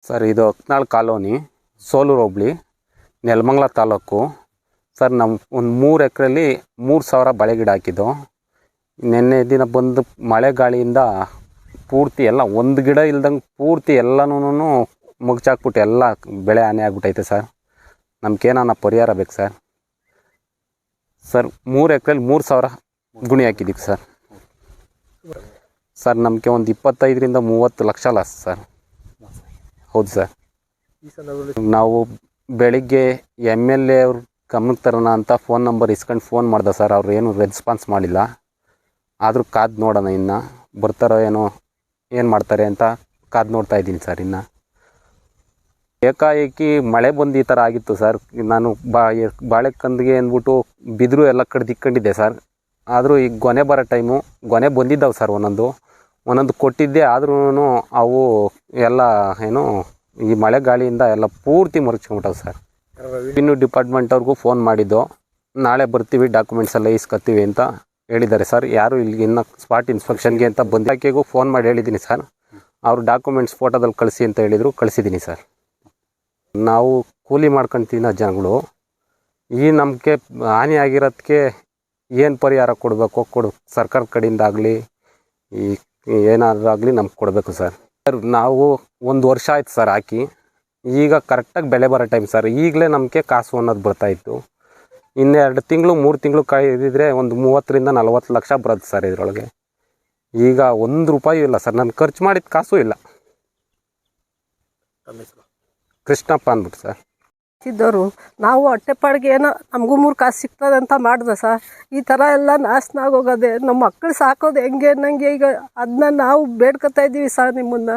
Sir ಇದು ಅಕ್ನಾಳ್ colony, Soluru ಹೋಬಳಿ, Nelamangala taluk. Sir ನಮ್ಮ ಒಂದು 3 ಎಕರೆಯಲ್ಲಿ 3000 ಬಾಳೆ ಗಿಡ ಹಾಕಿದ್ದು. ನಿನ್ನೆ ದಿನ ಬಂದು ಮಳೆ ಗಾಳಿಯಿಂದ ಪೂರ್ತಿ ಎಲ್ಲ ಒಂದು ಗಿಡ ಇಲ್ದಂಗೆ ಪೂರ್ತಿ ಎಲ್ಲನೂ ಮುಗ್ಚಾಕ್ಬಿಟ್ಟು ಎಲ್ಲ ಬೆಳೆ ಹಾನಿ ಆಗ್ಬಿಟ್ಟೈತೆ ಸರ್. ನಮ್ಗೇನಾನ ಪರಿಹಾರ ಬೇಕು ಸರ್. ಸರ್ 3 ಎಕರೆಯಲ್ಲಿ 3000 ಗುಣಿ ಹಾಕಿದ್ದೀವಿ ಸರ್. ಸರ್ ನಮಗೆ ಒಂದು 25ರಿಂದ 30 ಲಕ್ಷ ಲಾಸ್ ಸರ್. ಹೌದು ಸರ್. ನಾವು ಬೆಳಿಗ್ಗೆ MLA ಅವ್ರ ಗಮನಕ್ಕೆ ತರೋಣ ಅಂತ ಫೋನ್ ನಂಬರ್ ಇಸ್ಕೊಂಡು ಫೋನ್ ಮಾಡ್ದೆ ಸರ್. ಅವ್ರು ಏನು ರೆಸ್ಪಾನ್ಸ್ ಮಾಡಿಲ್ಲ. ಆದರೂ ಕಾದು ನೋಡೋಣ, ಇನ್ನು ಬರ್ತಾರೋ ಏನೋ ಏನು ಮಾಡ್ತಾರೆ ಅಂತ ಕಾದು ನೋಡ್ತಾ ಇದ್ದೀನಿ ಸರ್. ಇನ್ನು ಏಕಾಏಕಿ ಮಳೆ ಬಂದು ಈ ಥರ ಆಗಿತ್ತು ಸರ್. ನಾನು ಬಾಳೆಕಂದಿಗೆ ಅಂದ್ಬಿಟ್ಟು ಬಿದಿರು ಎಲ್ಲ ಕಡ್ದಿಕ್ಕೊಂಡಿದ್ದೆ ಸರ್. ಆದರೂ ಈಗ ಗೊನೆ ಬರೋ ಟೈಮು ಗೊನೆ ಬಂದಿದ್ದಾವೆ ಸರ್. ಒಂದೊಂದು ಕೊಟ್ಟಿದ್ದೆ, ಆದ್ರೂ ಅವು ಎಲ್ಲ ಏನು ಈ ಮಳೆ ಗಾಳಿಯಿಂದ ಎಲ್ಲ ಪೂರ್ತಿ ಮರಚ್ಕೊಂಬಿಟ್ಟವು ಸರ್. ರೆವಿನ್ಯೂ ಡಿಪಾರ್ಟ್ಮೆಂಟವ್ರಿಗೂ ಫೋನ್ ಮಾಡಿದ್ದು, ನಾಳೆ ಬರ್ತೀವಿ ಡಾಕ್ಯುಮೆಂಟ್ಸ್ ಎಲ್ಲ ಇಸ್ಕೊತೀವಿ ಅಂತ ಹೇಳಿದ್ದಾರೆ ಸರ್. ಯಾರು ಇಲ್ಲಿಗೆ ಇನ್ನು ಸ್ಪಾಟ್ ಇನ್ಸ್ಪೆಕ್ಷನ್ಗೆ ಅಂತ ಬಂದಾಕೆಗೂ ಫೋನ್ ಮಾಡಿ ಹೇಳಿದ್ದೀನಿ ಸರ್. ಅವರು ಡಾಕ್ಯುಮೆಂಟ್ಸ್ ಫೋಟೋದಲ್ಲಿ ಕಳಿಸಿ ಅಂತ ಹೇಳಿದರು, ಕಳಿಸಿದ್ದೀನಿ ಸರ್. ನಾವು ಕೂಲಿ ಮಾಡ್ಕೊಳ್ತೀವಿ ಜನಗಳು. ಈ ನಮಗೆ ಹಾನಿ ಆಗಿರೋದಕ್ಕೆ ಏನು ಪರಿಹಾರ ಕೊಡಬೇಕು ಸರ್ಕಾರದ ಕಡೆಯಿಂದ ಆಗಲಿ ಈ ಏನಾದರೂ ಆಗಲಿ ನಮ್ಗೆ ಕೊಡಬೇಕು ಸರ್. ನಾವು 1 ವರ್ಷ ಆಯ್ತು ಸರ್ ಹಾಕಿ. ಈಗ ಕರೆಕ್ಟಾಗಿ ಬೆಳೆ ಬರೋ ಟೈಮ್ ಸರ್. ಈಗಲೇ ನಮಗೆ ಕಾಸು ಅನ್ನೋದು ಬರ್ತಾಯಿತ್ತು. ಇನ್ನು 2 ತಿಂಗಳು 3 ತಿಂಗಳು ಕಾಯ್ದಿದ್ರೆ ಒಂದು 30ರಿಂದ 40 ಲಕ್ಷ ಬರೋದು ಸರ್ ಇದರೊಳಗೆ. ಈಗ 1 ರೂಪಾಯಿ ಇಲ್ಲ ಸರ್. ನಾನು ಖರ್ಚು ಮಾಡಿದ ಕಾಸು ಇಲ್ಲ. ಕೃಷ್ಣಪ್ಪ ಅಂದ್ಬಿಟ್ಟು ಸರ್. ಇದ್ದವರು ನಾವು ಹೊಟ್ಟೆಪಾಡಿಗೆ ಏನೋ ನಮಗೂ 3 ಕಾಸು ಸಿಗ್ತದೆ ಅಂತ ಮಾಡಿದೆ ಸರ್. ಈ ಥರ ಎಲ್ಲ ನಾಶನ ಆಗೋಗದೆ. ನಮ್ಮ ಮಕ್ಕಳು ಸಾಕೋದು ಹೆಂಗೆ ಅನ್ನಂಗೆ ಈಗ ಅದನ್ನ ನಾವು ಬೇಡ್ಕೊತಾ ಇದ್ದೀವಿ ಸರ್ ನಿಮ್ಮನ್ನು.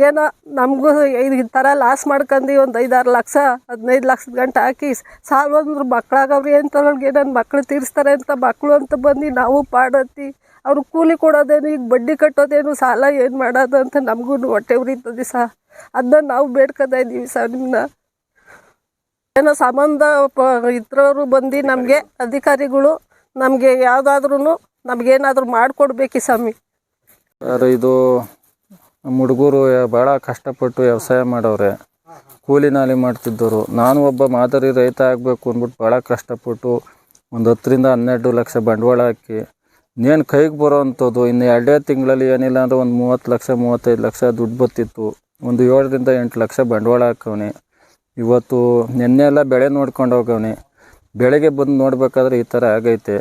ಏನೋ ನಮಗೂ ಈ ಥರ ಲಾಸ್ ಮಾಡ್ಕೊಂಡು ಒಂದು 5-6 ಲಕ್ಷ 15 ಲಕ್ಷದ ಗಂಟೆ ಹಾಕಿ ಸಾಲವಂದ್ರೆ ಮಕ್ಕಳಾಗವ್ರಿ ಅಂತವ್ರಿಗೆ ನನ್ನ ಮಕ್ಕಳು ತೀರಿಸ್ತಾರೆ ಅಂತ ಮಕ್ಕಳು ಅಂತ ಬಂದು ನಾವು ಪಾಡತ್ತಿ ಅವ್ರು ಕೂಲಿ ಕೊಡೋದೇನು, ಈಗ ಬಡ್ಡಿ ಕಟ್ಟೋದೇನು, ಸಾಲ ಏನು ಮಾಡೋದು ಅಂತ ನಮಗೂ ಹೊಟ್ಟೆ ಉರಿತದೆ ಸರ್. ಅದನ್ನ ನಾವು ಬೇಡ್ಕೊತಾ ಇದ್ದೀವಿ ಸರ್ ನಿಮ್ಮನ್ನ. ಏನೋ ಸಂಬಂಧ ಇದ್ರವರು ಬಂದು ನಮಗೆ ಅಧಿಕಾರಿಗಳು ನಮಗೆ ಯಾವುದಾದ್ರೂ ನಮಗೇನಾದರೂ ಮಾಡಿಕೊಡ್ಬೇಕು ಸ್ವಾಮಿ. ಸರ್ ಇದು ನಮ್ಮ ಹುಡುಗರು ಭಾಳ ಕಷ್ಟಪಟ್ಟು ವ್ಯವಸಾಯ ಮಾಡವ್ರೆ, ಕೂಲಿ ನಾಲಿ ಮಾಡ್ತಿದ್ದವರು. ನಾನು ಒಬ್ಬ ಮಾದರಿ ರೈತ ಆಗಬೇಕು ಅಂದ್ಬಿಟ್ಟು ಭಾಳ ಕಷ್ಟಪಟ್ಟು ಒಂದು 10ರಿಂದ 12 ಲಕ್ಷ ಬಂಡವಾಳ ಹಾಕಿ ಇನ್ನೇನು ಕೈಗೆ ಬರೋ ಅಂಥದ್ದು. ಇನ್ನು 2 ತಿಂಗಳಲ್ಲಿ ಏನಿಲ್ಲ ಅಂದರೆ ಒಂದು 30 ಲಕ್ಷ 35 ಲಕ್ಷ ದುಡ್ಡು ಬರ್ತಿತ್ತು. ಒಂದು 7ರಿಂದ 8 ಲಕ್ಷ ಬಂಡವಾಳ ಹಾಕವನೆ. ಇವತ್ತು ನೆನ್ನೆ ಎಲ್ಲ ಬೆಳೆ ನೋಡ್ಕೊಂಡು ಹೋಗವನೆ. ಬೆಳೆಗೆ ಬಂದು ನೋಡಬೇಕಾದ್ರೆ ಈ ಥರ ಆಗೈತೆ.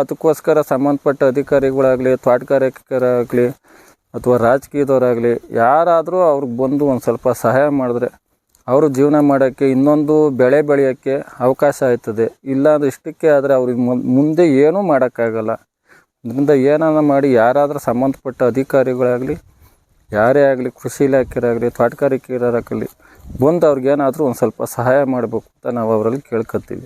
ಅದಕ್ಕೋಸ್ಕರ ಸಂಬಂಧಪಟ್ಟ ಅಧಿಕಾರಿಗಳಾಗಲಿ, ತೋಟಗಾರಿಕೆರಾಗಲಿ ಅಥವಾ ರಾಜಕೀಯದವರಾಗಲಿ ಯಾರಾದರೂ ಅವ್ರಿಗೆ ಬಂದು ಒಂದು ಸ್ವಲ್ಪ ಸಹಾಯ ಮಾಡಿದ್ರೆ ಅವರು ಜೀವನ ಮಾಡೋಕ್ಕೆ, ಇನ್ನೊಂದು ಬೆಳೆ ಬೆಳೆಯೋಕ್ಕೆ ಅವಕಾಶ ಆಯ್ತದೆ. ಇಲ್ಲಾಂದ್ರೆ ಇಷ್ಟಕ್ಕೆ ಆದರೆ ಅವ್ರಿಗೆ ಮುಂದೆ ಏನೂ ಮಾಡೋಕ್ಕಾಗಲ್ಲ. ಅದರಿಂದ ಏನಾನ ಮಾಡಿ ಯಾರಾದರೂ ಸಂಬಂಧಪಟ್ಟ ಅಧಿಕಾರಿಗಳಾಗಲಿ, ಯಾರೇ ಆಗಲಿ, ಕೃಷಿ ಇಲಾಖೆರಾಗಲಿ, ತೋಟಗಾರಿಕೆರಾಗಲಿ ಬಂದು ಅವ್ರಿಗೇನಾದರೂ ಒಂದು ಸ್ವಲ್ಪ ಸಹಾಯ ಮಾಡಬೇಕು ಅಂತ ನಾವು ಅವರಲ್ಲಿ ಕೇಳ್ಕೊತೀವಿ.